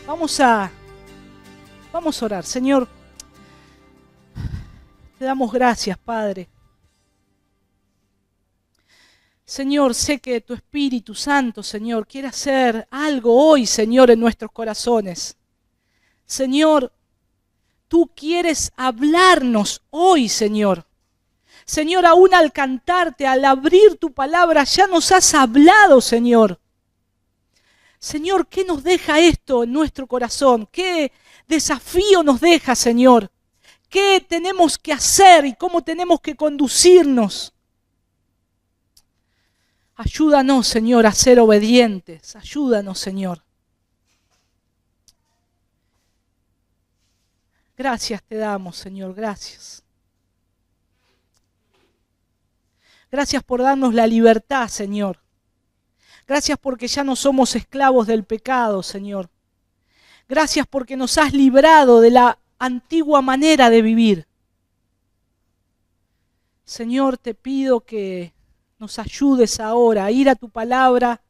Vamos a orar. Señor, te damos gracias, Padre. Señor, sé que tu Espíritu Santo, Señor, quiere hacer algo hoy, Señor, en nuestros corazones. Señor, tú quieres hablarnos hoy, Señor. Señor, aún al cantarte, al abrir tu palabra, ya nos has hablado, Señor. Señor, ¿qué nos deja esto en nuestro corazón? ¿Qué desafío nos deja, Señor? ¿Qué tenemos que hacer y cómo tenemos que conducirnos? Ayúdanos, Señor, a ser obedientes. Ayúdanos, Señor. Gracias te damos, Señor, gracias. Gracias por darnos la libertad, Señor. Gracias porque ya no somos esclavos del pecado, Señor. Gracias porque nos has librado de la antigua manera de vivir. Señor, te pido que nos ayudes ahora a ir a tu palabra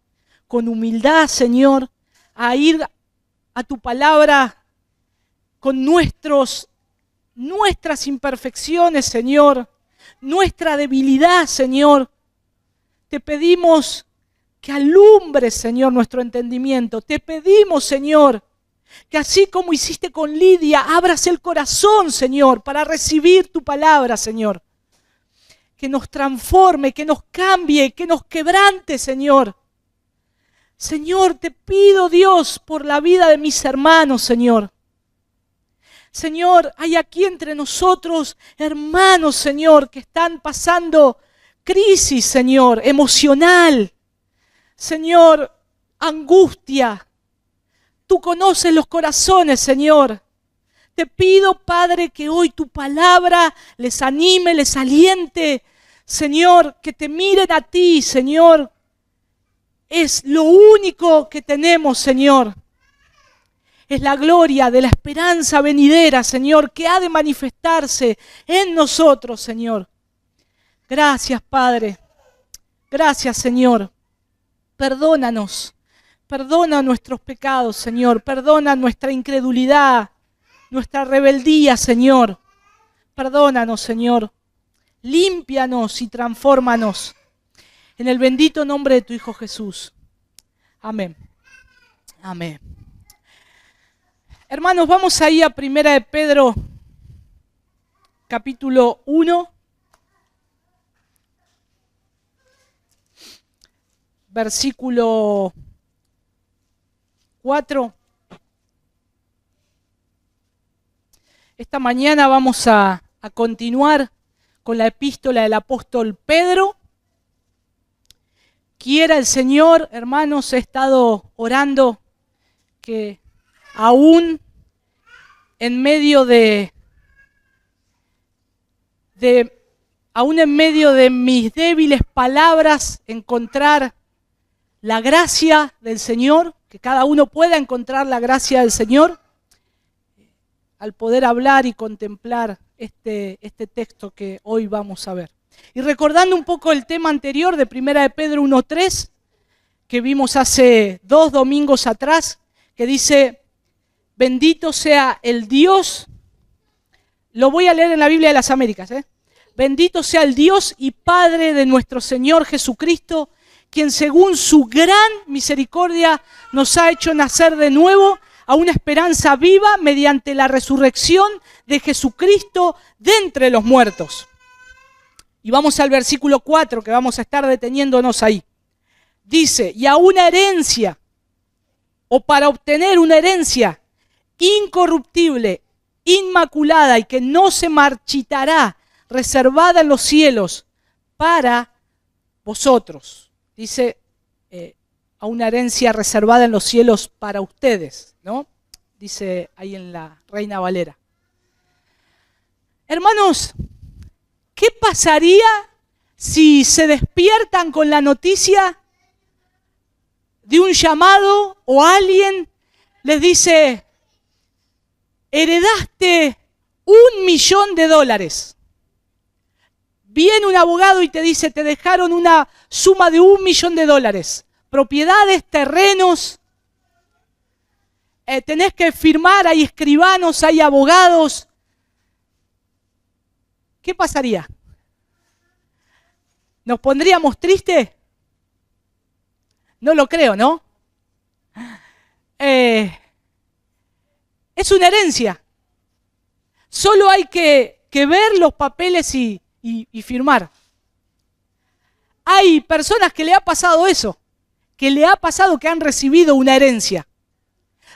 con humildad, Señor, a ir a tu palabra con nuestras imperfecciones, Señor, nuestra debilidad, Señor. Te pedimos que alumbres, Señor, nuestro entendimiento. Te pedimos, Señor, que así como hiciste con Lidia, abras el corazón, Señor, para recibir tu palabra, Señor. Que nos transforme, que nos cambie, que nos quebrante, Señor. Señor, te pido, Dios, por la vida de mis hermanos, Señor. Señor, hay aquí entre nosotros hermanos, Señor, que están pasando crisis, Señor, emocional. Señor, angustia. Tú conoces los corazones, Señor. Te pido, Padre, que hoy tu palabra les anime, les aliente. Señor, que te miren a ti, Señor. Es lo único que tenemos, Señor. Es la gloria de la esperanza venidera, Señor, que ha de manifestarse en nosotros, Señor. Gracias, Padre. Gracias, Señor. Perdónanos. Perdona nuestros pecados, Señor. Perdona nuestra incredulidad, nuestra rebeldía, Señor. Perdónanos, Señor. Límpianos y transfórmanos. En el bendito nombre de tu Hijo Jesús. Amén. Amén. Hermanos, vamos ahí a 1 de Pedro, capítulo 1. Versículo 4. Esta mañana vamos a continuar con la epístola del apóstol Pedro. Quiera el Señor, hermanos, he estado orando que aún en medio de mis débiles palabras encontrar la gracia del Señor, que cada uno pueda encontrar la gracia del Señor al poder hablar y contemplar este texto que hoy vamos a ver. Y recordando un poco el tema anterior de 1 de Pedro 1:3, que vimos hace 2 domingos atrás, que dice, bendito sea el Dios, lo voy a leer en la Biblia de las Américas, bendito sea el Dios y Padre de nuestro Señor Jesucristo, quien según su gran misericordia nos ha hecho nacer de nuevo a una esperanza viva mediante la resurrección de Jesucristo de entre los muertos. Y vamos al versículo 4, que vamos a estar deteniéndonos ahí. Dice, y a una herencia, o para obtener una herencia incorruptible, inmaculada y que no se marchitará, reservada en los cielos para vosotros. Dice, a una herencia reservada en los cielos para ustedes, ¿no? Dice ahí en la Reina Valera. Hermanos, ¿qué pasaría si se despiertan con la noticia de un llamado o alguien les dice, heredaste $1.000.000? Viene un abogado y te dice, te dejaron una suma de $1.000.000, propiedades, terrenos. tenés que firmar, hay escribanos, hay abogados. ¿Qué pasaría? ¿Nos pondríamos tristes? No lo creo, ¿no? Es una herencia. Solo hay que ver los papeles y firmar. Hay personas que le ha pasado eso, que le ha pasado que han recibido una herencia.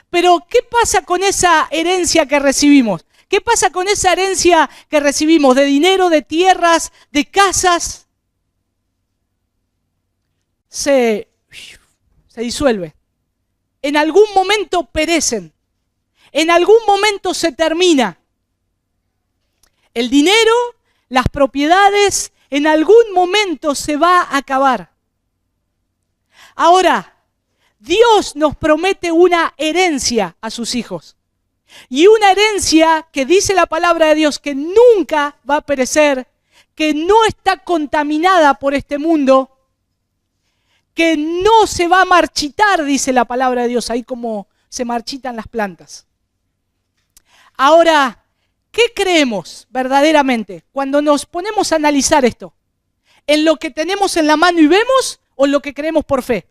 Pero, ¿qué pasa con esa herencia que recibimos? ¿Qué pasa con esa herencia que recibimos de dinero, de tierras, de casas? Se disuelve. En algún momento perecen. En algún momento se termina. El dinero, las propiedades, en algún momento se va a acabar. Ahora, Dios nos promete una herencia a sus hijos. Y una herencia que dice la palabra de Dios que nunca va a perecer, que no está contaminada por este mundo, que no se va a marchitar, dice la palabra de Dios, ahí como se marchitan las plantas. Ahora, ¿qué creemos verdaderamente cuando nos ponemos a analizar esto? ¿En lo que tenemos en la mano y vemos o en lo que creemos por fe?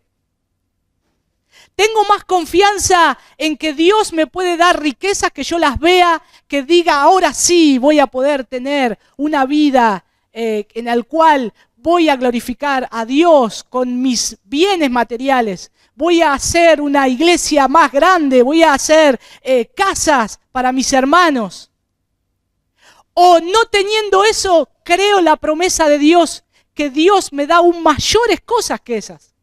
Tengo más confianza en que Dios me puede dar riquezas, que yo las vea, que diga, ahora sí voy a poder tener una vida en la cual voy a glorificar a Dios con mis bienes materiales. Voy a hacer una iglesia más grande, voy a hacer casas para mis hermanos. O no teniendo eso, creo la promesa de Dios, que Dios me da aún mayores cosas que esas.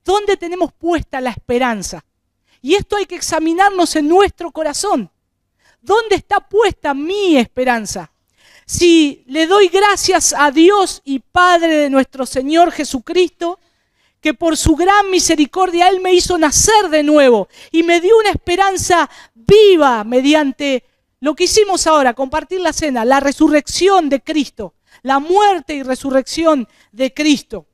¿Dónde tenemos puesta la esperanza? Y esto hay que examinarnos en nuestro corazón. ¿Dónde está puesta mi esperanza? Si le doy gracias a Dios y Padre de nuestro Señor Jesucristo, que por su gran misericordia Él me hizo nacer de nuevo y me dio una esperanza viva mediante lo que hicimos ahora, compartir la cena, la resurrección de Cristo, la muerte y resurrección de Cristo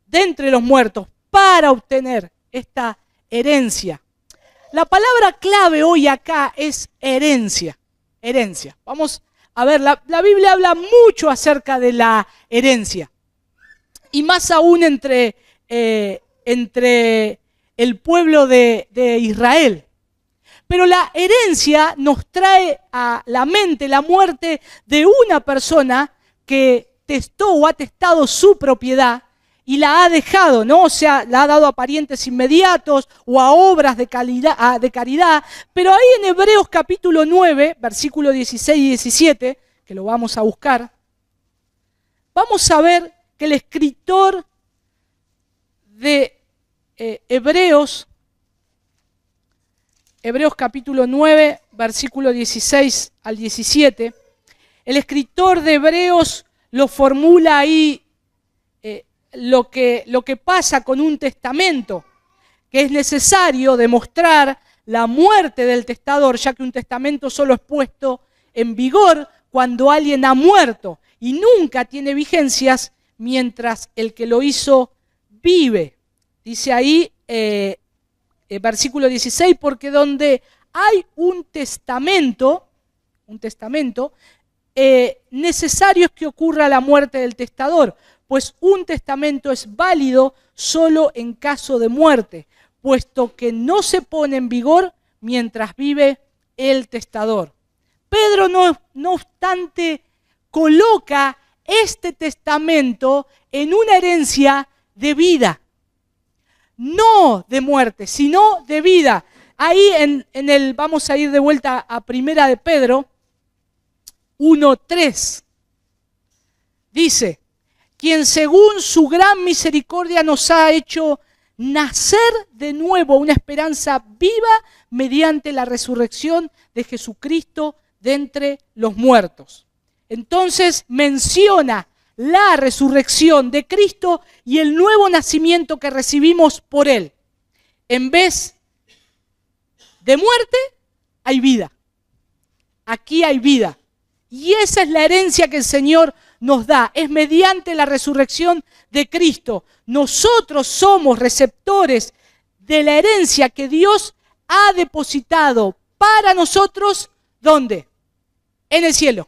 de entre los muertos para obtener esta herencia. La palabra clave hoy acá es herencia. Herencia. Vamos a ver, la Biblia habla mucho acerca de la herencia. Y más aún entre el pueblo de Israel. Pero la herencia nos trae a la mente la muerte de una persona que testó o ha testado su propiedad y la ha dejado, ¿no? O sea, la ha dado a parientes inmediatos o a obras de caridad. Pero ahí en Hebreos capítulo 9, versículos 16 y 17, que lo vamos a buscar, vamos a ver que el escritor de Hebreos capítulo 9, versículo 16 al 17, el escritor de Hebreos lo formula ahí lo que pasa con un testamento, que es necesario demostrar la muerte del testador, ya que un testamento solo es puesto en vigor cuando alguien ha muerto y nunca tiene vigencias mientras el que lo hizo vive. Dice ahí, versículo 16, porque donde hay un testamento, necesario es que ocurra la muerte del testador, pues un testamento es válido solo en caso de muerte, puesto que no se pone en vigor mientras vive el testador. Pedro, no obstante, coloca este testamento en una herencia de vida, no de muerte, sino de vida. Ahí vamos a ir de vuelta a Primera de Pedro 1:3. Dice, quien según su gran misericordia nos ha hecho nacer de nuevo una esperanza viva mediante la resurrección de Jesucristo de entre los muertos. Entonces menciona la resurrección de Cristo y el nuevo nacimiento que recibimos por Él. En vez de muerte, hay vida. Aquí hay vida. Y esa es la herencia que el Señor nos da. Es mediante la resurrección de Cristo. Nosotros somos receptores de la herencia que Dios ha depositado para nosotros, ¿dónde? En el cielo.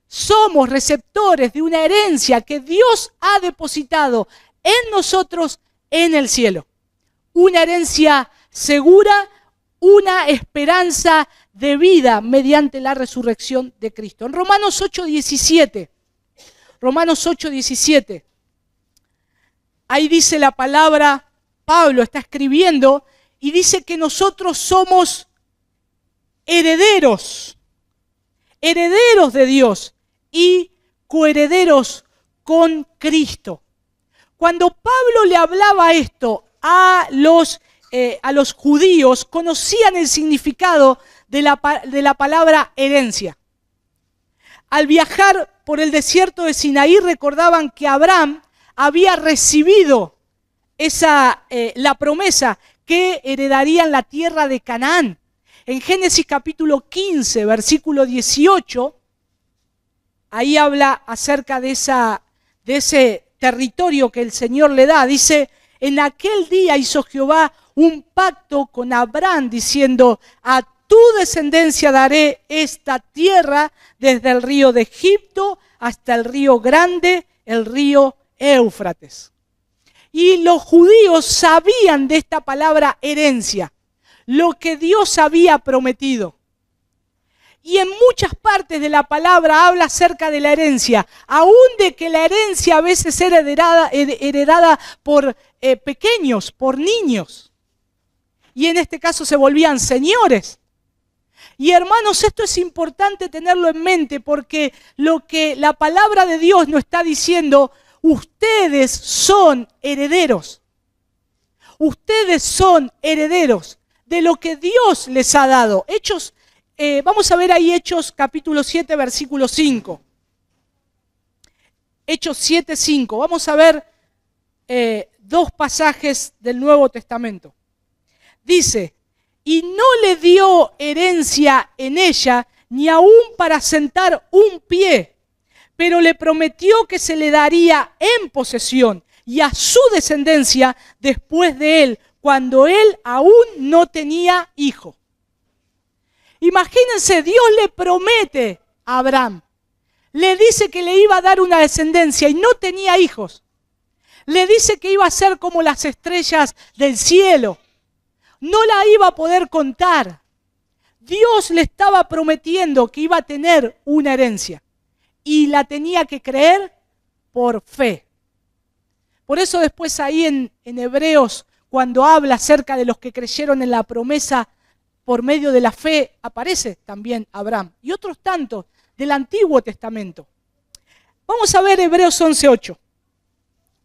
Somos receptores de una herencia que Dios ha depositado en nosotros en el cielo. Una herencia segura, una esperanza de vida mediante la resurrección de Cristo. En Romanos 8:17, ahí dice la palabra, Pablo está escribiendo y dice que nosotros somos herederos de Dios y coherederos con Cristo. Cuando Pablo le hablaba esto a los judíos, conocían el significado de la palabra herencia. Al viajar por el desierto de Sinaí recordaban que Abraham había recibido la promesa que heredarían la tierra de Canaán. En Génesis capítulo 15, versículo 18, ahí habla acerca de ese territorio que el Señor le da. Dice, en aquel día hizo Jehová un pacto con Abraham diciendo, a tu descendencia daré esta tierra desde el río de Egipto hasta el río grande, el río Éufrates. Y los judíos sabían de esta palabra herencia, lo que Dios había prometido. Y en muchas partes de la palabra habla acerca de la herencia, aún de que la herencia a veces era heredada por pequeños, por niños. Y en este caso se volvían señores. Y hermanos, esto es importante tenerlo en mente porque lo que la palabra de Dios nos está diciendo, ustedes son herederos. Ustedes son herederos de lo que Dios les ha dado. Vamos a ver ahí Hechos capítulo 7, versículo 5. Hechos 7, 5. Vamos a ver dos pasajes del Nuevo Testamento. Dice, y no le dio herencia en ella, ni aún para sentar un pie, pero le prometió que se le daría en posesión y a su descendencia después de él, cuando él aún no tenía hijo. Imagínense, Dios le promete a Abraham, le dice que le iba a dar una descendencia y no tenía hijos. Le dice que iba a ser como las estrellas del cielo. No la iba a poder contar. Dios le estaba prometiendo que iba a tener una herencia y la tenía que creer por fe. Por eso después ahí en Hebreos, cuando habla acerca de los que creyeron en la promesa por medio de la fe, aparece también Abraham y otros tantos del Antiguo Testamento. Vamos a ver Hebreos 11:8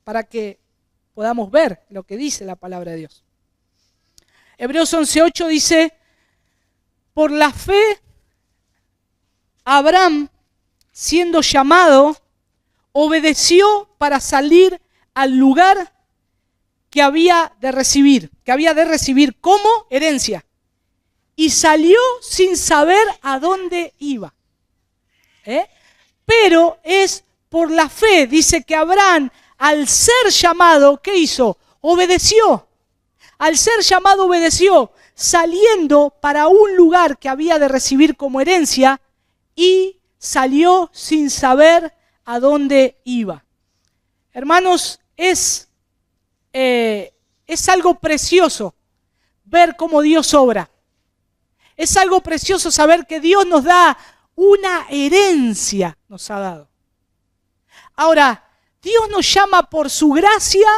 para que podamos ver lo que dice la palabra de Dios. Hebreos 11:8 dice, por la fe, Abraham, siendo llamado, obedeció para salir al lugar que había de recibir como herencia. Y salió sin saber a dónde iba. Pero es por la fe, dice que Abraham, al ser llamado, ¿qué hizo? Obedeció. Al ser llamado obedeció, saliendo para un lugar que había de recibir como herencia y salió sin saber a dónde iba. Hermanos, es algo precioso ver cómo Dios obra. Es algo precioso saber que Dios nos da una herencia, nos ha dado. Ahora, Dios nos llama por su gracia,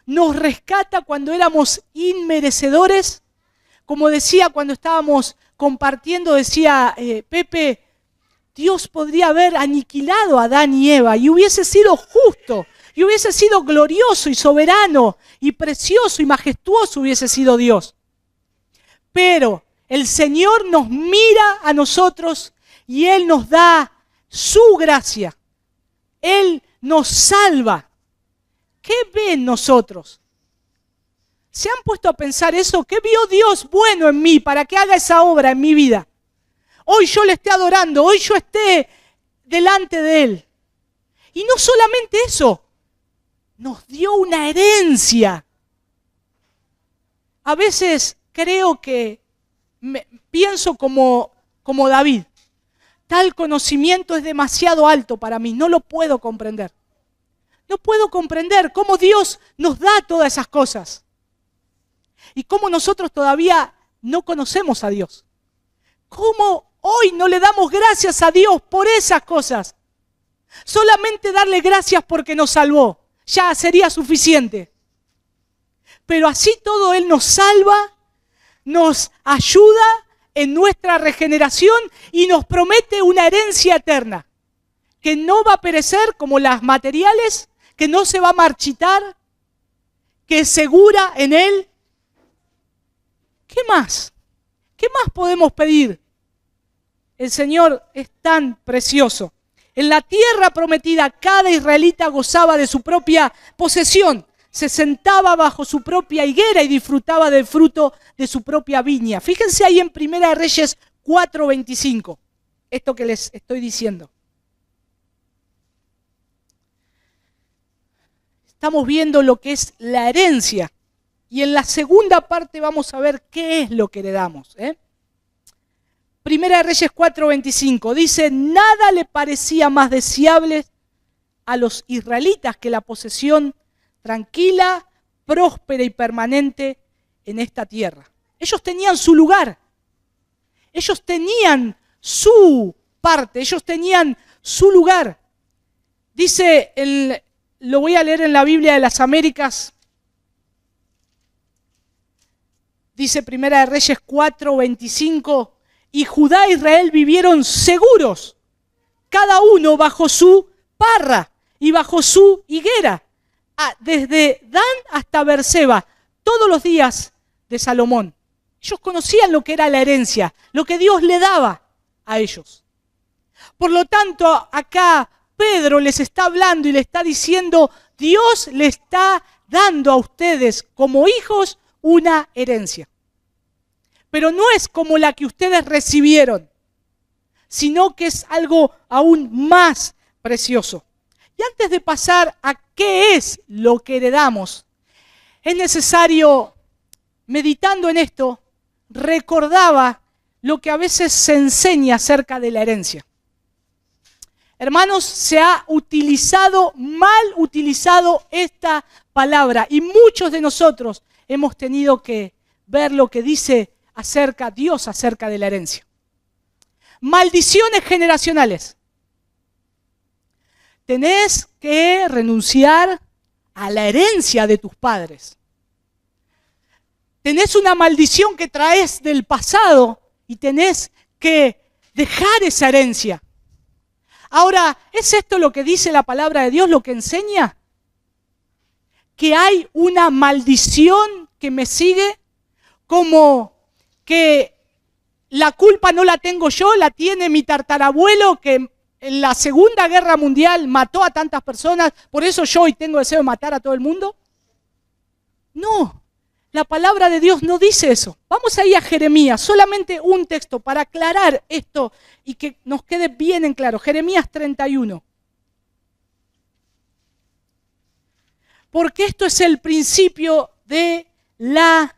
nos rescata cuando éramos inmerecedores. Como decía cuando estábamos compartiendo, decía Pepe, Dios podría haber aniquilado a Adán y Eva y hubiese sido justo, y hubiese sido glorioso y soberano y precioso y majestuoso hubiese sido Dios. Pero el Señor nos mira a nosotros y Él nos da su gracia. Él nos salva. ¿Qué ve en nosotros? ¿Se han puesto a pensar eso? ¿Qué vio Dios bueno en mí para que haga esa obra en mi vida? Hoy yo le esté adorando, hoy yo esté delante de Él. Y no solamente eso, nos dio una herencia. a veces creo que pienso como David. Tal conocimiento es demasiado alto para mí, no lo puedo comprender. No puedo comprender cómo Dios nos da todas esas cosas. Y cómo nosotros todavía no conocemos a Dios. Cómo hoy no le damos gracias a Dios por esas cosas. Solamente darle gracias porque nos salvó, ya sería suficiente. Pero así todo Él nos salva, nos ayuda en nuestra regeneración y nos promete una herencia eterna, que no va a perecer como las materiales, que no se va a marchitar, que es segura en Él. ¿Qué más? ¿Qué más podemos pedir? El Señor es tan precioso. En la tierra prometida, cada israelita gozaba de su propia posesión. Se sentaba bajo su propia higuera y disfrutaba del fruto de su propia viña. Fíjense ahí en 1 Reyes 4:25, esto que les estoy diciendo. Estamos viendo lo que es la herencia. Y en la segunda parte vamos a ver qué es lo que heredamos. 1 Reyes 4:25 dice, nada le parecía más deseable a los israelitas que la posesión tranquila, próspera y permanente en esta tierra. Ellos tenían su lugar, ellos tenían su parte, ellos tenían su lugar. Dice, lo voy a leer en la Biblia de las Américas, dice 1 Reyes 4:25, y Judá e Israel vivieron seguros, cada uno bajo su parra y bajo su higuera, desde Dan hasta Berseba, todos los días de Salomón. Ellos conocían lo que era la herencia, lo que Dios le daba a ellos. Por lo tanto, acá Pedro les está hablando y le está diciendo, Dios le está dando a ustedes como hijos una herencia. Pero no es como la que ustedes recibieron, sino que es algo aún más precioso. Y antes de pasar a qué es lo que heredamos, es necesario, meditando en esto, recordaba lo que a veces se enseña acerca de la herencia. Hermanos, se ha mal utilizado esta palabra y muchos de nosotros hemos tenido que ver lo que dice Dios acerca de la herencia. Maldiciones generacionales. Tenés que renunciar a la herencia de tus padres. Tenés una maldición que traes del pasado y tenés que dejar esa herencia. Ahora, ¿es esto lo que dice la palabra de Dios, lo que enseña? Que hay una maldición que me sigue, como que la culpa no la tengo yo, la tiene mi tatarabuelo que en la Segunda Guerra Mundial mató a tantas personas, por eso yo hoy tengo deseo de matar a todo el mundo. No, la palabra de Dios no dice eso. Vamos ahí a Jeremías, solamente un texto para aclarar esto y que nos quede bien en claro. Jeremías 31. Porque esto es el principio de la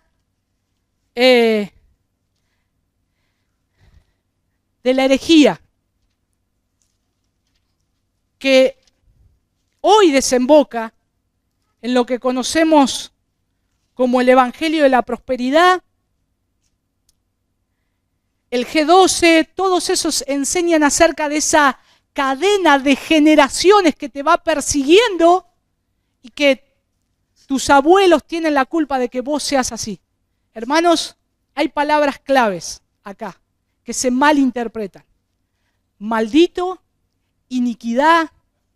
herejía que hoy desemboca en lo que conocemos como el Evangelio de la Prosperidad, el G12, todos esos enseñan acerca de esa cadena de generaciones que te va persiguiendo y que tus abuelos tienen la culpa de que vos seas así. Hermanos, hay palabras claves acá que se malinterpretan. Maldito, iniquidad,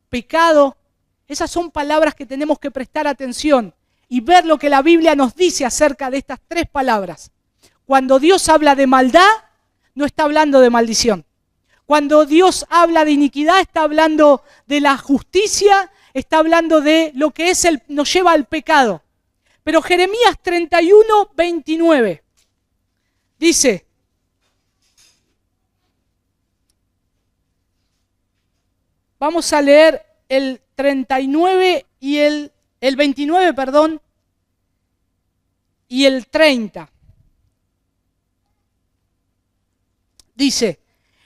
pecado, esas son palabras que tenemos que prestar atención y ver lo que la Biblia nos dice acerca de estas tres palabras. Cuando Dios habla de maldad, no está hablando de maldición. Cuando Dios habla de iniquidad, está hablando de la justicia, está hablando de lo que nos lleva al pecado. Pero Jeremías 31:29 dice, vamos a leer el 39 y el 29, perdón. y el 30. Dice,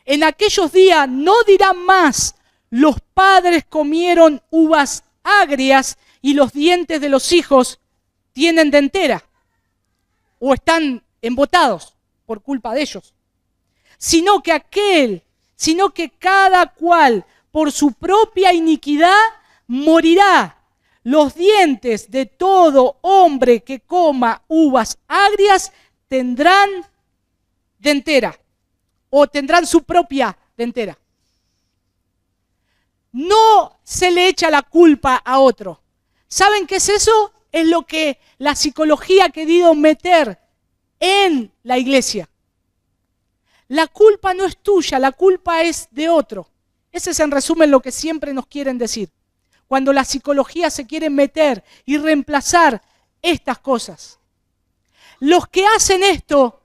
en aquellos días no dirán más, los padres comieron uvas agrias y los dientes de los hijos tienen dentera o están embotados por culpa de ellos. Sino que cada cual por su propia iniquidad morirá. Los dientes de todo hombre que coma uvas agrias tendrán dentera o tendrán su propia dentera. No se le echa la culpa a otro. ¿Saben qué es eso? Es lo que la psicología ha querido meter en la iglesia. La culpa no es tuya, la culpa es de otro. Ese es en resumen lo que siempre nos quieren decir. Cuando la psicología se quiere meter y reemplazar estas cosas. Los que hacen esto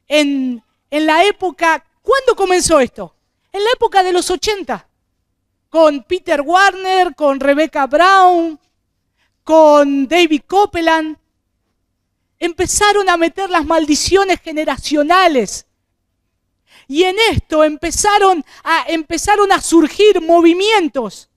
en la época, ¿cuándo comenzó esto? En la época de los 80. Con Peter Warner, con Rebecca Brown, con David Copeland. Empezaron a meter las maldiciones generacionales. Y en esto empezaron a surgir movimientos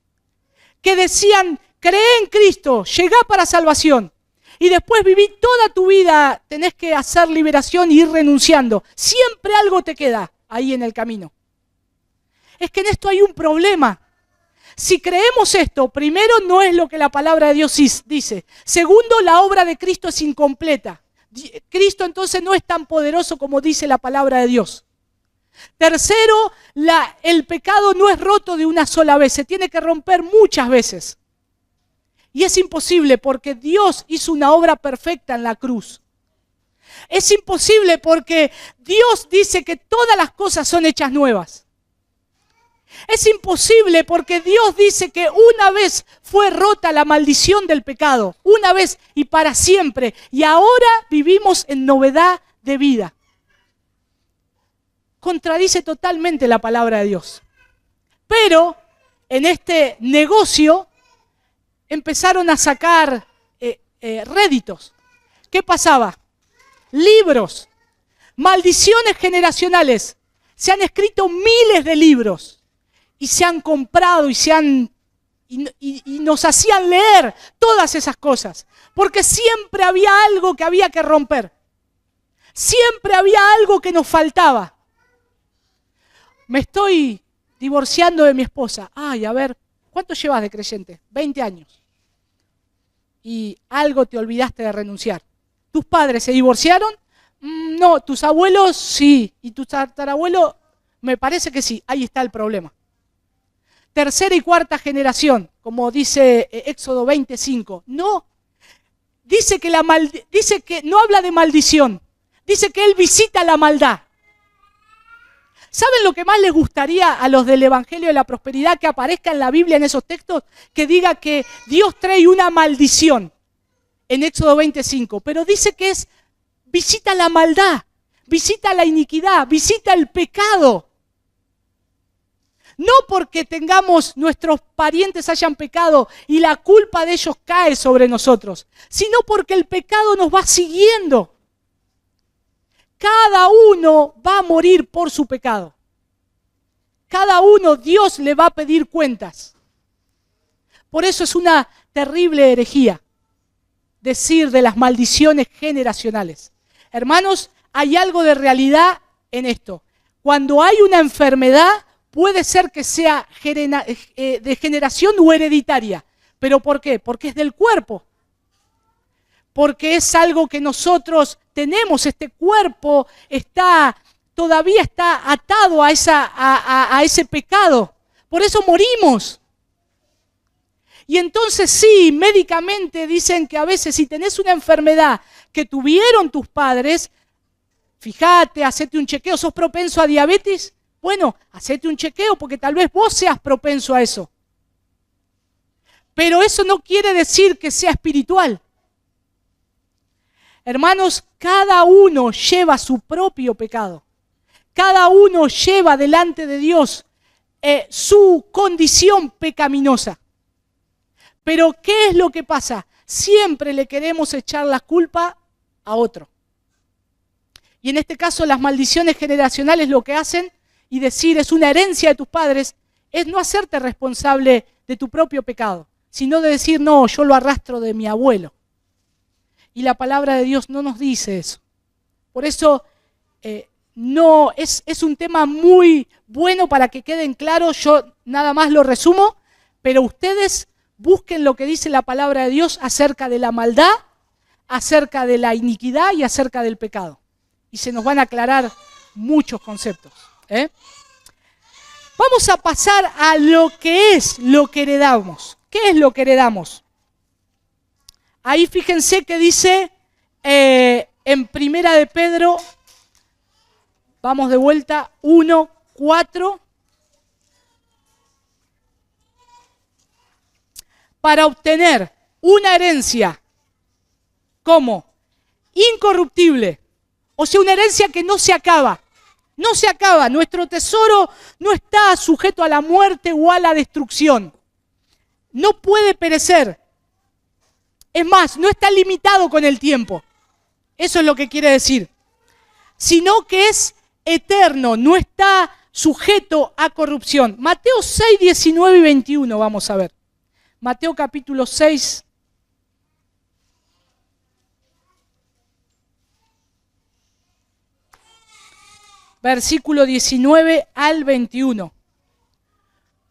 que decían, cree en Cristo, llegá para salvación. Y después viví toda tu vida, tenés que hacer liberación y ir renunciando. Siempre algo te queda ahí en el camino. Es que en esto hay un problema. Si creemos esto, primero no es lo que la palabra de Dios dice. Segundo, la obra de Cristo es incompleta. Cristo entonces no es tan poderoso como dice la palabra de Dios. Tercero, el pecado no es roto de una sola vez, se tiene que romper muchas veces. Y es imposible porque Dios hizo una obra perfecta en la cruz. Es imposible porque Dios dice que todas las cosas son hechas nuevas. Es imposible porque Dios dice que una vez fue rota la maldición del pecado, una vez y para siempre, y ahora vivimos en novedad de vida. Contradice totalmente la palabra de Dios. Pero en este negocio empezaron a sacar réditos. ¿Qué pasaba? Libros, maldiciones generacionales. Se han escrito miles de libros y se han comprado y nos hacían leer todas esas cosas. Porque siempre había algo que había que romper. Siempre había algo que nos faltaba. Me estoy divorciando de mi esposa. Ay, a ver, ¿cuánto llevas de creyente? 20 años. Y algo te olvidaste de renunciar. ¿Tus padres se divorciaron? No, tus abuelos sí. ¿Y tu tatarabuelo? Me parece que sí. Ahí está el problema. Tercera y cuarta generación, como dice Éxodo 25. No, dice que no habla de maldición. Dice que Él visita la maldad. ¿Saben lo que más les gustaría a los del Evangelio de la Prosperidad que aparezca en la Biblia en esos textos? Que diga que Dios trae una maldición en Éxodo 25. Pero dice que visita la maldad, visita la iniquidad, visita el pecado. No porque nuestros parientes hayan pecado y la culpa de ellos cae sobre nosotros, sino porque el pecado nos va siguiendo. Cada uno va a morir por su pecado. Cada uno Dios le va a pedir cuentas. Por eso es una terrible herejía decir de las maldiciones generacionales. Hermanos, hay algo de realidad en esto. Cuando hay una enfermedad, puede ser que sea de generación o hereditaria. ¿Pero por qué? Porque es del cuerpo. Porque es algo que nosotros tenemos. Este cuerpo todavía está atado a ese pecado. Por eso morimos. Y entonces sí, médicamente dicen que a veces si tenés una enfermedad que tuvieron tus padres, fíjate, hacete un chequeo. ¿Sos propenso a diabetes? Bueno, hacete un chequeo porque tal vez vos seas propenso a eso. Pero eso no quiere decir que sea espiritual. Hermanos, cada uno lleva su propio pecado. Cada uno lleva delante de Dios su condición pecaminosa. Pero ¿qué es lo que pasa? Siempre le queremos echar la culpa a otro. Y en este caso las maldiciones generacionales lo que hacen, y decir es una herencia de tus padres, es no hacerte responsable de tu propio pecado, sino de decir, no, yo lo arrastro de mi abuelo. Y la palabra de Dios no nos dice eso. Por eso no es un tema muy bueno para que queden claros. Yo nada más lo resumo, pero ustedes busquen lo que dice la palabra de Dios acerca de la maldad, acerca de la iniquidad y acerca del pecado. Y se nos van a aclarar muchos conceptos. Vamos a pasar a lo que es lo que heredamos. ¿Qué es lo que heredamos? Ahí fíjense que dice en Primera de Pedro, vamos de vuelta, 1:4. Para obtener una herencia como incorruptible, o sea, una herencia que no se acaba. No se acaba, nuestro tesoro no está sujeto a la muerte o a la destrucción. No puede perecer. Es más, no está limitado con el tiempo. Eso es lo que quiere decir. Sino que es eterno, no está sujeto a corrupción. Mateo 6, 19 y 21 vamos a ver. Mateo capítulo 6. Versículo 19 al 21.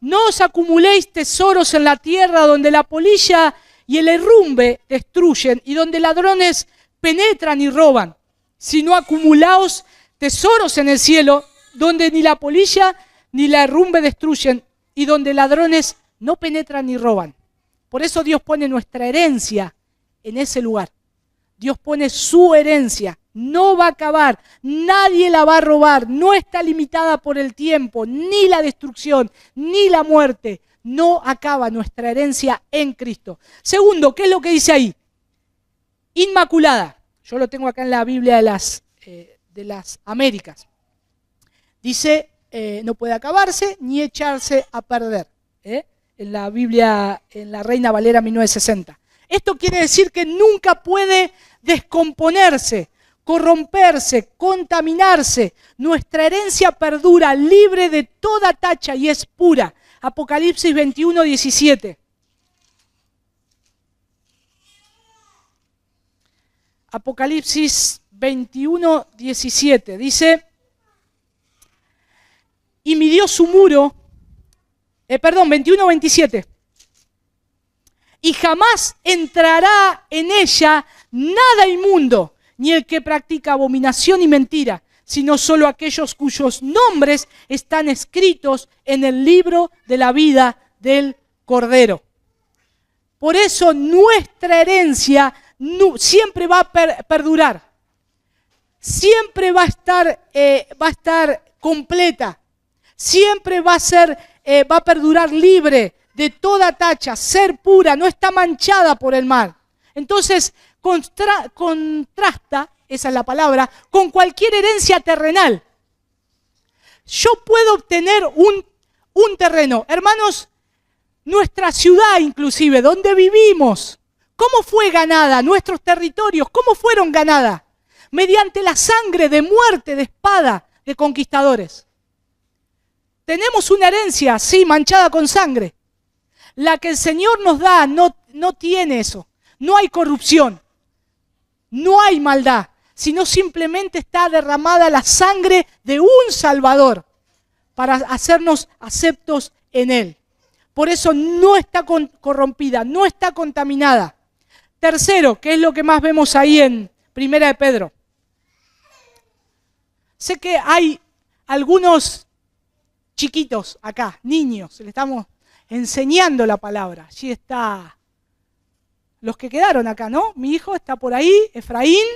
No os acumuléis tesoros en la tierra donde la polilla y el herrumbe destruyen y donde ladrones penetran y roban, sino acumulaos tesoros en el cielo donde ni la polilla ni la herrumbe destruyen y donde ladrones no penetran ni roban. Por eso Dios pone nuestra herencia en ese lugar. Dios pone su herencia. No va a acabar, nadie la va a robar, no está limitada por el tiempo, ni la destrucción, ni la muerte. No acaba nuestra herencia en Cristo. Segundo, ¿qué es lo que dice ahí? Inmaculada. Yo lo tengo acá en la Biblia de las Américas. Dice, no puede acabarse ni echarse a perder. En la Biblia, en la Reina Valera 1960. Esto quiere decir que nunca puede descomponerse, corromperse, contaminarse. Nuestra herencia perdura, libre de toda tacha y es pura. Apocalipsis 21, 17. Apocalipsis 21, 17. Dice, y midió su muro, 21, 27. Y jamás entrará en ella nada inmundo, ni el que practica abominación y mentira, sino solo aquellos cuyos nombres están escritos en el libro de la vida del Cordero. Por eso nuestra herencia siempre va a perdurar, siempre va a estar completa, siempre va a perdurar libre de toda tacha, ser pura, no está manchada por el mal. Entonces, contrasta, esa es la palabra, con cualquier herencia terrenal. Yo puedo obtener un terreno. Hermanos, nuestra ciudad inclusive, donde vivimos, ¿cómo fue ganada? Nuestros territorios, ¿cómo fueron ganadas? Mediante la sangre de muerte, de espada, de conquistadores. Tenemos una herencia, sí, manchada con sangre. La que el Señor nos da no tiene eso. No hay corrupción, no hay maldad, sino simplemente está derramada la sangre de un Salvador para hacernos aceptos en Él. Por eso no está corrompida, no está contaminada. Tercero, ¿qué es lo que más vemos ahí en Primera de Pedro? Sé que hay algunos chiquitos acá, niños, le estamos enseñando la palabra. Allí está los que quedaron acá, ¿no? Mi hijo está por ahí, Efraín,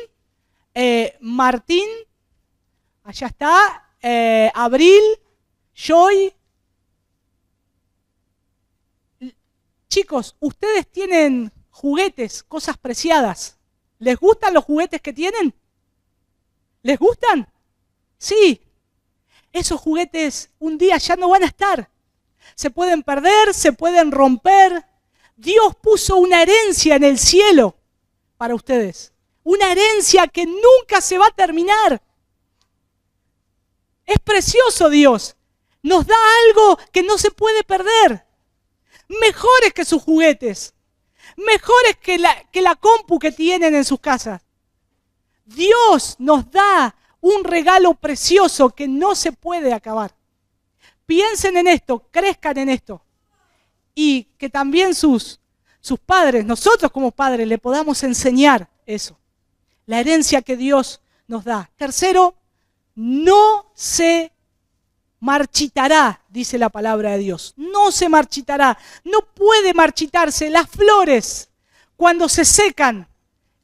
Martín, allá está, Abril, Joy. Chicos, ustedes tienen juguetes, cosas preciadas. ¿Les gustan los juguetes que tienen? ¿Les gustan? Sí. Esos juguetes un día ya no van a estar. Se pueden perder, se pueden romper. Dios puso una herencia en el cielo para ustedes. una herencia que nunca se va a terminar. Es precioso Dios. Nos da algo que no se puede perder. Mejores que sus juguetes. Mejores que la compu que tienen en sus casas. Dios nos da un regalo precioso que no se puede acabar. Piensen en esto, crezcan en esto. Y que también sus padres, nosotros como padres, le podamos enseñar eso. La herencia que Dios nos da. Tercero, no se marchitará, dice la palabra de Dios. No se marchitará. No puede marchitarse. Las flores, cuando se secan,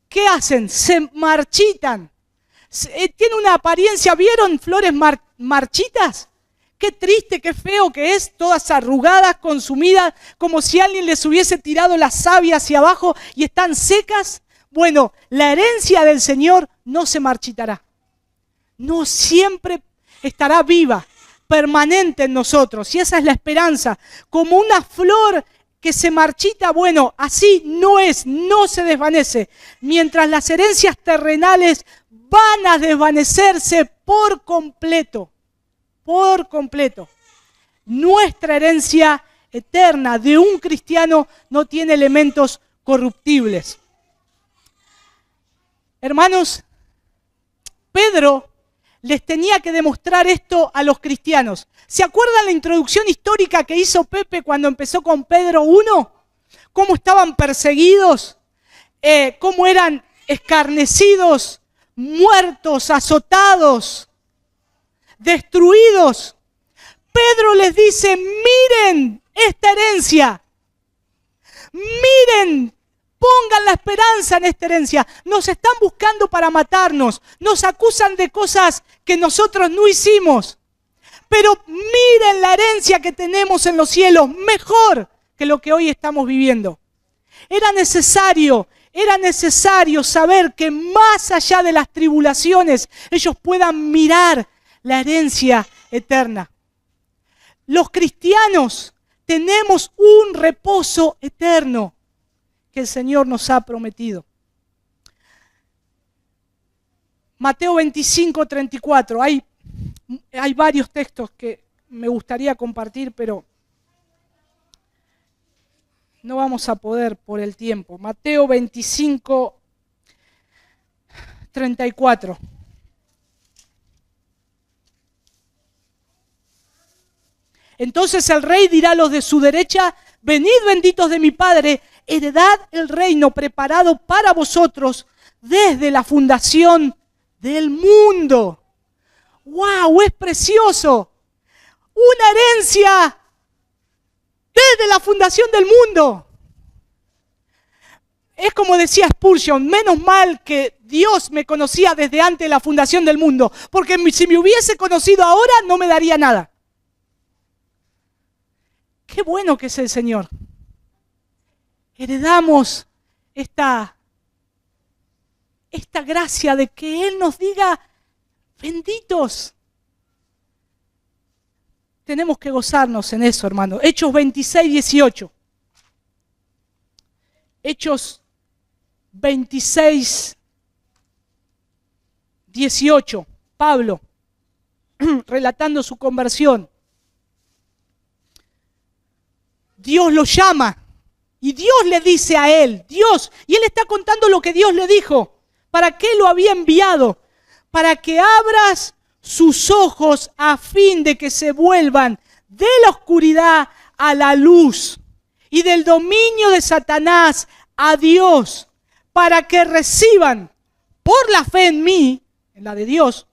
¿qué hacen? Se marchitan. Tiene una apariencia, ¿vieron flores marchitas? Qué triste, qué feo que es, todas arrugadas, consumidas, como si alguien les hubiese tirado la savia hacia abajo y están secas. Bueno, la herencia del Señor no se marchitará. No, siempre estará viva, permanente en nosotros. Y esa es la esperanza. Como una flor que se marchita, bueno, así no es, no se desvanece. Mientras las herencias terrenales van a desvanecerse por completo. Por completo. Nuestra herencia eterna de un cristiano no tiene elementos corruptibles. Hermanos, Pedro les tenía que demostrar esto a los cristianos. ¿Se acuerdan la introducción histórica que hizo Pepe cuando empezó con Pedro 1? ¿Cómo estaban perseguidos? ¿Cómo eran escarnecidos, muertos, azotados, destruidos? Pedro les dice, miren esta herencia. Miren, pongan la esperanza en esta herencia. Nos están buscando para matarnos. Nos acusan de cosas que nosotros no hicimos. Pero miren la herencia que tenemos en los cielos, mejor que lo que hoy estamos viviendo. Era necesario saber que más allá de las tribulaciones, ellos puedan mirar la herencia eterna. Los cristianos tenemos un reposo eterno que el Señor nos ha prometido. Mateo 25, 34. Hay varios textos que me gustaría compartir, pero no vamos a poder por el tiempo. Mateo 25, 34. Entonces el rey dirá a los de su derecha, venid benditos de mi Padre, heredad el reino preparado para vosotros desde la fundación del mundo. ¡Wow! Es precioso. Una herencia desde la fundación del mundo. Es como decía Spurgeon, menos mal que Dios me conocía desde antes de la fundación del mundo, porque si me hubiese conocido ahora no me daría nada. Qué bueno que es el Señor. Heredamos esta gracia de que Él nos diga, benditos. Tenemos que gozarnos en eso, hermano. Hechos 26, 18. Hechos 26, 18. Pablo, relatando su conversión. Dios lo llama y Dios le dice a él, y él está contando lo que Dios le dijo. ¿Para qué lo había enviado? Para que abras sus ojos a fin de que se vuelvan de la oscuridad a la luz y del dominio de Satanás a Dios, para que reciban por la fe en mí, en la de Dios,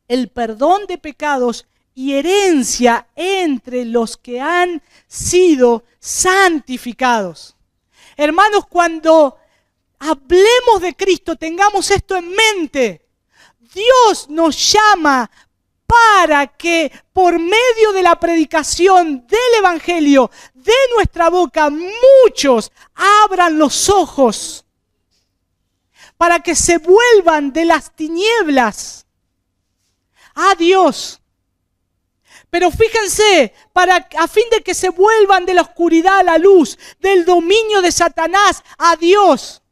el perdón de pecados y herencia entre los que han sido santificados. Hermanos, cuando hablemos de Cristo, tengamos esto en mente. Dios nos llama para que por medio de la predicación del Evangelio, de nuestra boca, muchos abran los ojos para que se vuelvan de las tinieblas a Dios. Pero fíjense, a fin de que se vuelvan de la oscuridad a la luz, del dominio de Satanás a Dios.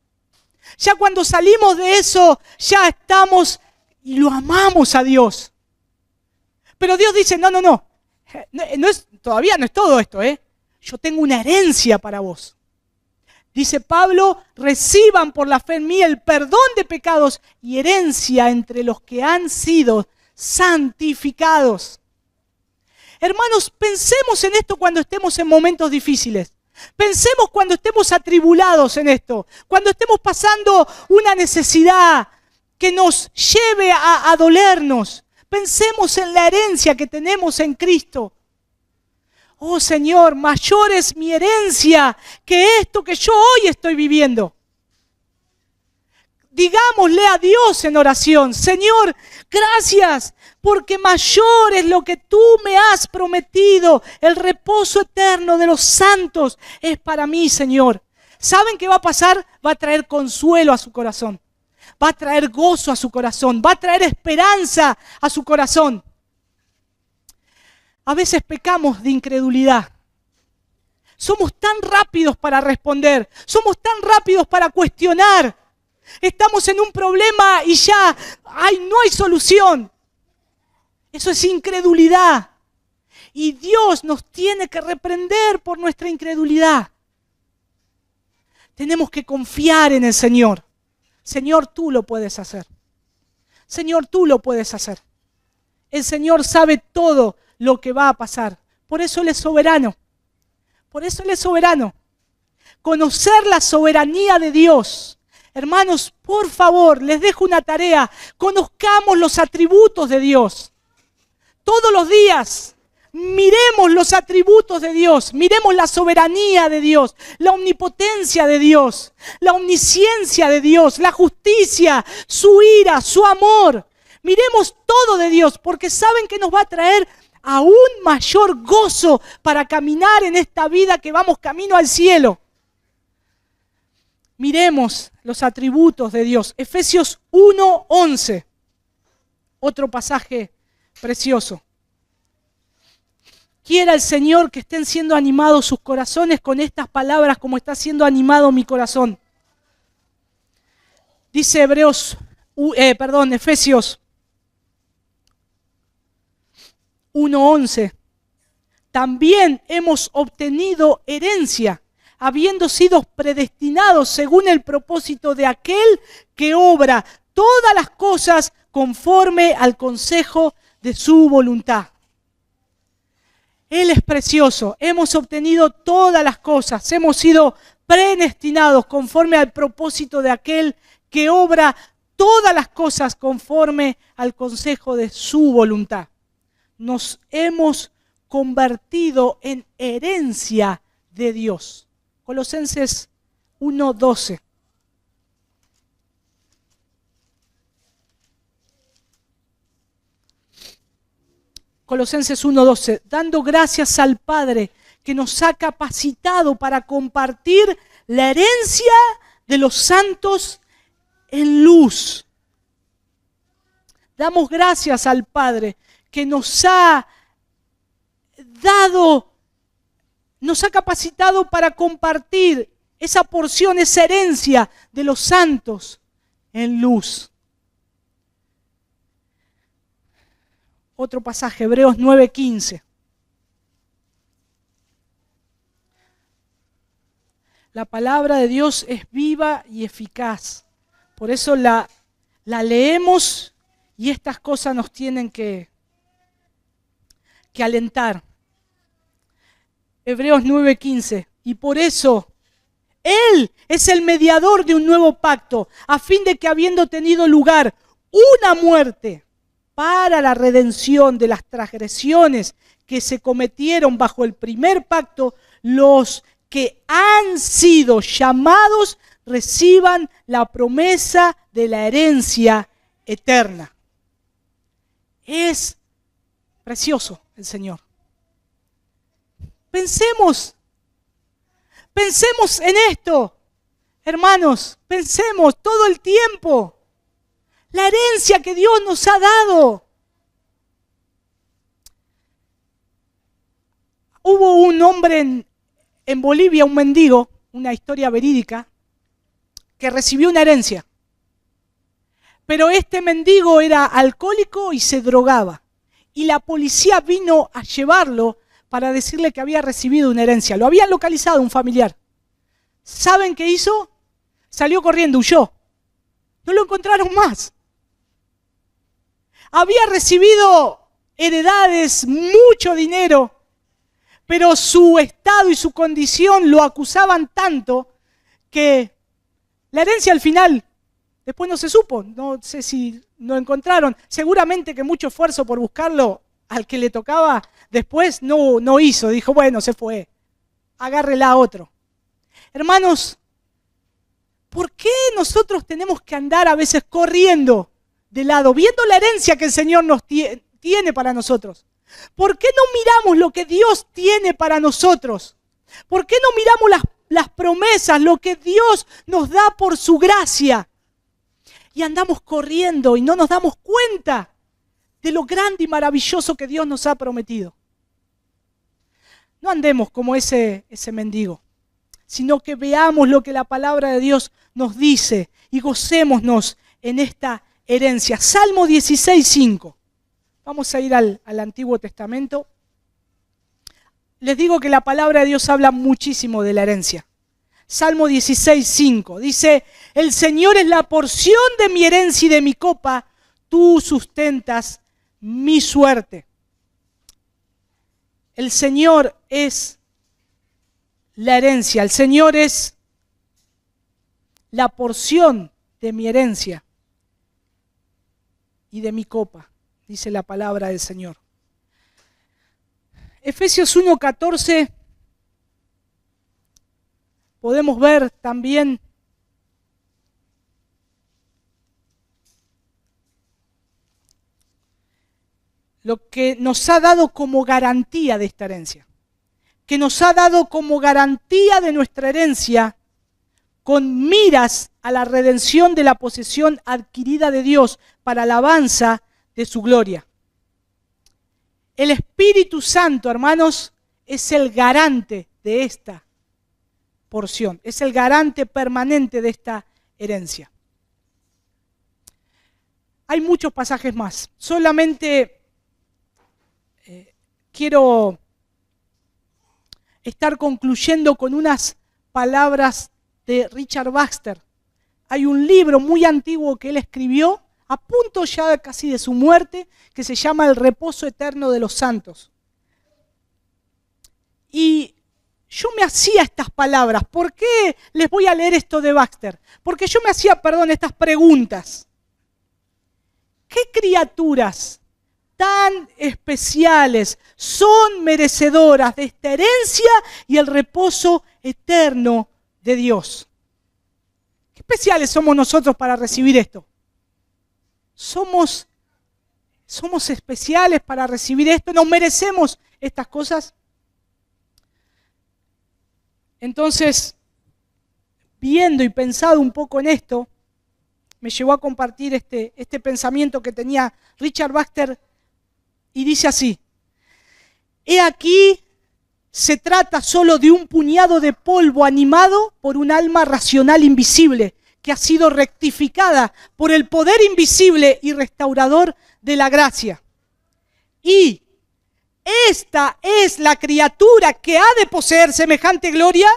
Ya cuando salimos de eso, ya estamos y lo amamos a Dios. Pero Dios dice, no, todavía no es todo esto, Yo tengo una herencia para vos. Dice Pablo, reciban por la fe en mí el perdón de pecados y herencia entre los que han sido santificados. Hermanos, pensemos en esto cuando estemos en momentos difíciles. Pensemos cuando estemos atribulados en esto, cuando estemos pasando una necesidad que nos lleve a dolernos. Pensemos en la herencia que tenemos en Cristo. Oh Señor, mayor es mi herencia que esto que yo hoy estoy viviendo. Digámosle a Dios en oración, Señor, gracias, porque mayor es lo que tú me has prometido. El reposo eterno de los santos es para mí, Señor. ¿Saben qué va a pasar? Va a traer consuelo a su corazón. Va a traer gozo a su corazón. Va a traer esperanza a su corazón. A veces pecamos de incredulidad. Somos tan rápidos para responder. Somos tan rápidos para cuestionar. Estamos en un problema y ya no hay solución. Eso es incredulidad. Y Dios nos tiene que reprender por nuestra incredulidad. Tenemos que confiar en el Señor. Señor, tú lo puedes hacer. Señor, tú lo puedes hacer. El Señor sabe todo lo que va a pasar. Por eso Él es soberano. Por eso Él es soberano. Conocer la soberanía de Dios. Hermanos, por favor, les dejo una tarea. Conozcamos los atributos de Dios. Todos los días, miremos los atributos de Dios. Miremos la soberanía de Dios, la omnipotencia de Dios, la omnisciencia de Dios, la justicia, su ira, su amor. Miremos todo de Dios, porque saben que nos va a traer aún mayor gozo para caminar en esta vida que vamos camino al cielo. Miremos los atributos de Dios. Efesios 1:11. Otro pasaje precioso. Quiera el Señor que estén siendo animados sus corazones con estas palabras como está siendo animado mi corazón. Dice Efesios 1:11. También hemos obtenido herencia, habiendo sido predestinados según el propósito de aquel que obra todas las cosas conforme al consejo de su voluntad. Él es precioso, hemos obtenido todas las cosas, hemos sido predestinados conforme al propósito de aquel que obra todas las cosas conforme al consejo de su voluntad. Nos hemos convertido en herencia de Dios. Colosenses 1:12. Colosenses 1:12. Dando gracias al Padre que nos ha capacitado para compartir la herencia de los santos en luz. Damos gracias al Padre que nos ha capacitado para compartir esa porción, esa herencia de los santos en luz. Otro pasaje, Hebreos 9:15. La palabra de Dios es viva y eficaz. Por eso la leemos y estas cosas nos tienen que alentar. Hebreos 9:15. Y por eso Él es el mediador de un nuevo pacto, a fin de que habiendo tenido lugar una muerte para la redención de las transgresiones que se cometieron bajo el primer pacto, los que han sido llamados reciban la promesa de la herencia eterna. Es precioso el Señor. Pensemos en esto, hermanos, pensemos todo el tiempo. La herencia que Dios nos ha dado. Hubo un hombre en Bolivia, un mendigo, una historia verídica, que recibió una herencia. Pero este mendigo era alcohólico y se drogaba. Y la policía vino a llevarlo para decirle que había recibido una herencia. Lo habían localizado un familiar. ¿Saben qué hizo? Salió corriendo, huyó. No lo encontraron más. Había recibido heredades, mucho dinero, pero su estado y su condición lo acusaban tanto que la herencia al final, después no se supo, no sé si lo encontraron. Seguramente que mucho esfuerzo por buscarlo al que le tocaba después no hizo. Dijo, bueno, se fue, agárrela a otro. Hermanos, ¿por qué nosotros tenemos que andar a veces corriendo de lado, viendo la herencia que el Señor nos tiene para nosotros? ¿Por qué no miramos lo que Dios tiene para nosotros? ¿Por qué no miramos las promesas, lo que Dios nos da por su gracia? Y andamos corriendo y no nos damos cuenta de lo grande y maravilloso que Dios nos ha prometido. No andemos como ese mendigo, sino que veamos lo que la palabra de Dios nos dice y gocémonos en esta herencia. Salmo 16:5. Vamos a ir al Antiguo Testamento. Les digo que la palabra de Dios habla muchísimo de la herencia. Salmo 16:5 dice, el Señor es la porción de mi herencia y de mi copa, tú sustentas mi suerte. El Señor es la herencia, el Señor es la porción de mi herencia y de mi copa, dice la palabra del Señor. Efesios 1:14 podemos ver también lo que nos ha dado como garantía de esta herencia, que nos ha dado como garantía de nuestra herencia con miras a la redención de la posesión adquirida de Dios para alabanza de su gloria. El Espíritu Santo, hermanos, es el garante de esta porción, es el garante permanente de esta herencia. Hay muchos pasajes más, solamente quiero estar concluyendo con unas palabras de Richard Baxter. Hay un libro muy antiguo que él escribió, a punto ya casi de su muerte, que se llama El reposo eterno de los santos. Y yo me hacía estas palabras. ¿Por qué les voy a leer esto de Baxter? Porque yo me hacía, estas preguntas. ¿Qué criaturas tan especiales son merecedoras de esta herencia y el reposo eterno de Dios? ¿Qué especiales somos nosotros para recibir esto? ¿Somos especiales para recibir esto? ¿Nos merecemos estas cosas? Entonces, viendo y pensado un poco en esto, me llevó a compartir este pensamiento que tenía Richard Baxter, y dice así: he aquí, se trata solo de un puñado de polvo animado por un alma racional invisible, que ha sido rectificada por el poder invisible y restaurador de la gracia. Y esta es la criatura que ha de poseer semejante gloria.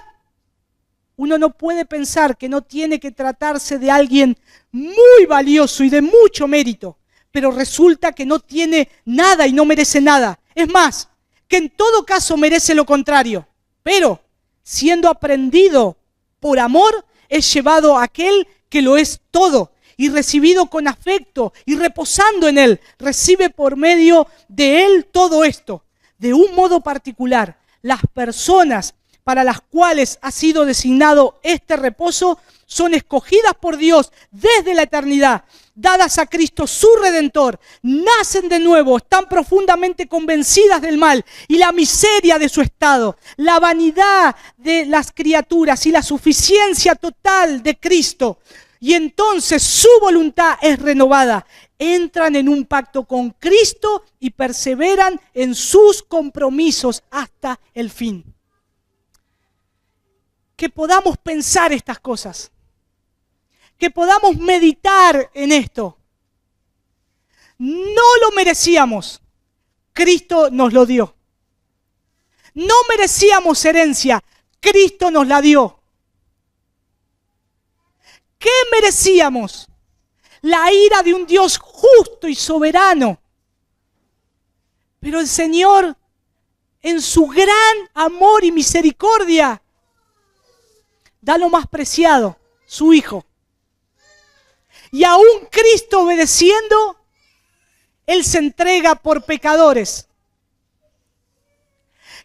Uno no puede pensar que no tiene que tratarse de alguien muy valioso y de mucho mérito, pero resulta que no tiene nada y no merece nada. Es más, que en todo caso merece lo contrario. Pero, siendo aprendido por amor, es llevado a aquel que lo es todo, y recibido con afecto y reposando en él, recibe por medio de él todo esto. De un modo particular, las personas para las cuales ha sido designado este reposo son escogidas por Dios desde la eternidad, dadas a Cristo su Redentor, nacen de nuevo, están profundamente convencidas del mal y la miseria de su estado, la vanidad de las criaturas y la suficiencia total de Cristo. Y entonces su voluntad es renovada. Entran en un pacto con Cristo y perseveran en sus compromisos hasta el fin. Que podamos pensar estas cosas. que podamos meditar en esto. No lo merecíamos. Cristo nos lo dio. No merecíamos herencia. Cristo nos la dio. ¿Qué merecíamos? La ira de un Dios justo y soberano. Pero el Señor, en su gran amor y misericordia, da lo más preciado, su Hijo. Y aún Cristo obedeciendo, Él se entrega por pecadores,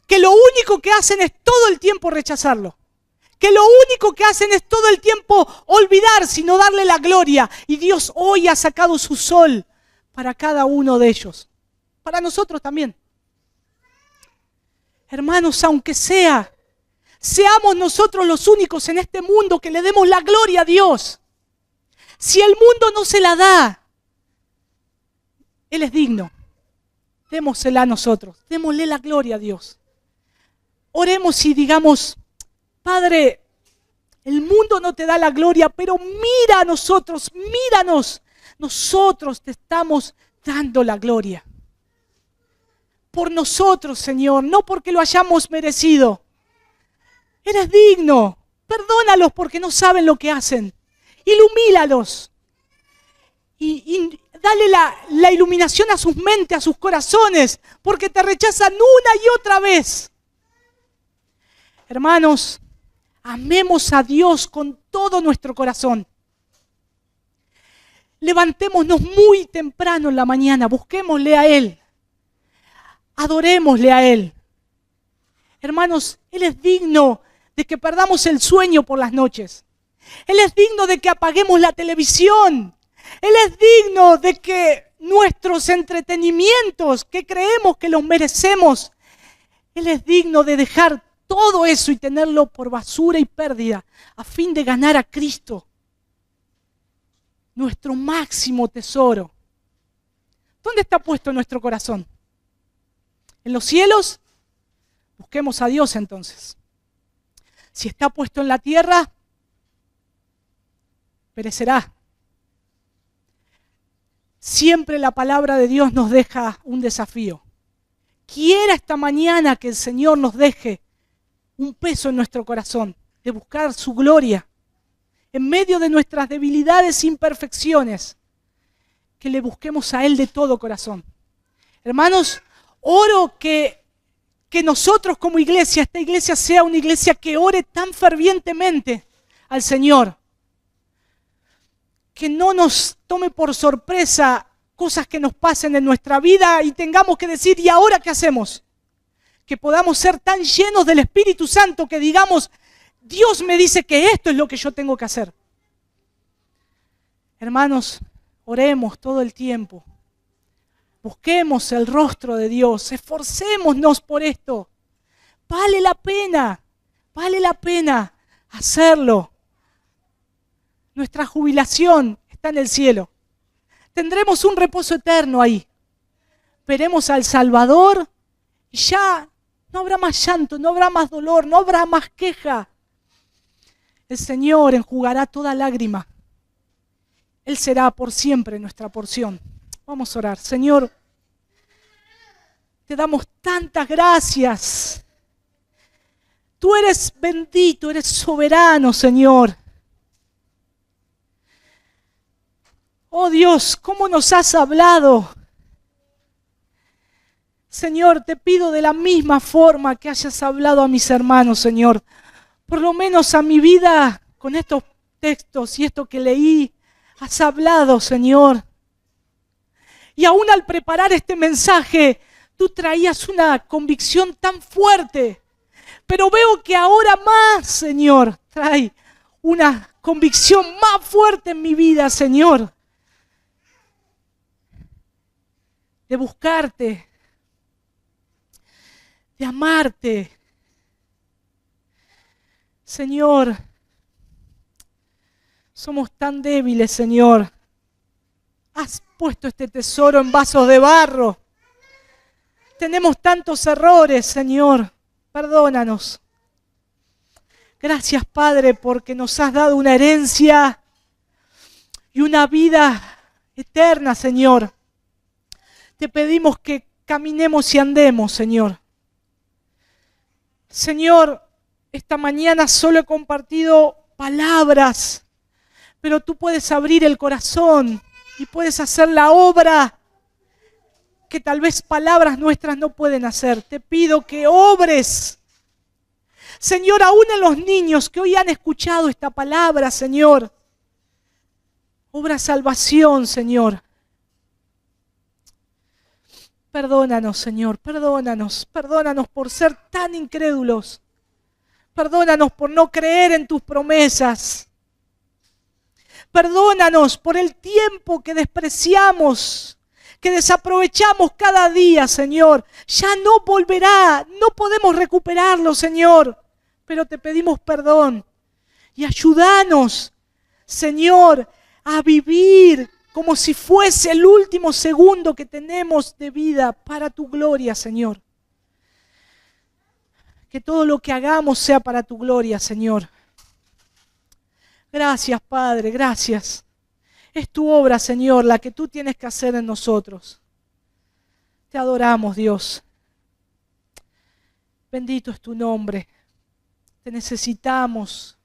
que lo único que hacen es todo el tiempo rechazarlo, que lo único que hacen es todo el tiempo olvidar, sino darle la gloria. Y Dios hoy ha sacado su sol para cada uno de ellos, para nosotros también. Hermanos, aunque seamos nosotros los únicos en este mundo que le demos la gloria a Dios, si el mundo no se la da, Él es digno. Démosela a nosotros, démosle la gloria a Dios. Oremos y digamos: Padre, el mundo no te da la gloria, pero mira a nosotros, míranos. Nosotros te estamos dando la gloria. Por nosotros, Señor, no porque lo hayamos merecido. Eres digno. Perdónalos porque no saben lo que hacen. Ilumínalos. Y dale la iluminación a sus mentes, a sus corazones, porque te rechazan una y otra vez. Hermanos, amemos a Dios con todo nuestro corazón. Levantémonos muy temprano en la mañana, busquémosle a Él. Adorémosle a Él. Hermanos, Él es digno de que perdamos el sueño por las noches. Él es digno de que apaguemos la televisión. Él es digno de que nuestros entretenimientos, que creemos que los merecemos, Él es digno de dejar todo eso y tenerlo por basura y pérdida a fin de ganar a Cristo, nuestro máximo tesoro. ¿Dónde está puesto nuestro corazón? ¿En los cielos? Busquemos a Dios entonces. Si está puesto en la tierra, perecerá. Siempre la palabra de Dios nos deja un desafío. Quiera esta mañana que el Señor nos deje un peso en nuestro corazón, de buscar su gloria, en medio de nuestras debilidades e imperfecciones, que le busquemos a Él de todo corazón. Hermanos, oro que nosotros como iglesia, esta iglesia sea una iglesia que ore tan fervientemente al Señor, que no nos tome por sorpresa cosas que nos pasen en nuestra vida y tengamos que decir: ¿y ahora qué hacemos? Que podamos ser tan llenos del Espíritu Santo que digamos: Dios me dice que esto es lo que yo tengo que hacer. Hermanos, oremos todo el tiempo. Busquemos el rostro de Dios. Esforcémonos por esto. Vale la pena hacerlo. Nuestra jubilación está en el cielo. Tendremos un reposo eterno ahí. Veremos al Salvador y ya no habrá más llanto, no habrá más dolor, no habrá más queja. El Señor enjugará toda lágrima. Él será por siempre nuestra porción. Vamos a orar. Señor, te damos tantas gracias. Tú eres bendito, eres soberano, Señor. Oh Dios, ¿cómo nos has hablado? Señor, te pido de la misma forma que hayas hablado a mis hermanos, Señor. Por lo menos a mi vida, con estos textos y esto que leí, has hablado, Señor. Y aún al preparar este mensaje, tú traías una convicción tan fuerte. Pero veo que ahora más, Señor, trae una convicción más fuerte en mi vida, Señor. De buscarte, de amarte. Señor, somos tan débiles, Señor. Has puesto este tesoro en vasos de barro. Tenemos tantos errores, Señor. Perdónanos. Gracias, Padre, porque nos has dado una herencia y una vida eterna, Señor. Te pedimos que caminemos y andemos, Señor. Señor, esta mañana solo he compartido palabras, pero tú puedes abrir el corazón y puedes hacer la obra que tal vez palabras nuestras no pueden hacer. Te pido que obres, Señor, aún en los niños que hoy han escuchado esta palabra, Señor. Obra salvación, Señor. Perdónanos, Señor, perdónanos por ser tan incrédulos. Perdónanos por no creer en tus promesas. Perdónanos por el tiempo que despreciamos, que desaprovechamos cada día, Señor. Ya no volverá, no podemos recuperarlo, Señor. Pero te pedimos perdón y ayúdanos, Señor, a vivir como si fuese el último segundo que tenemos de vida para tu gloria, Señor. Que todo lo que hagamos sea para tu gloria, Señor. Gracias, Padre, gracias. Es tu obra, Señor, la que tú tienes que hacer en nosotros. Te adoramos, Dios. Bendito es tu nombre. Te necesitamos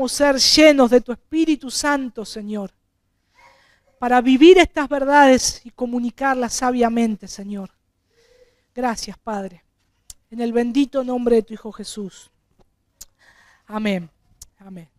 ser llenos de tu Espíritu Santo, Señor, para vivir estas verdades y comunicarlas sabiamente, Señor. Gracias, Padre. En el bendito nombre de tu Hijo Jesús. Amén. Amén.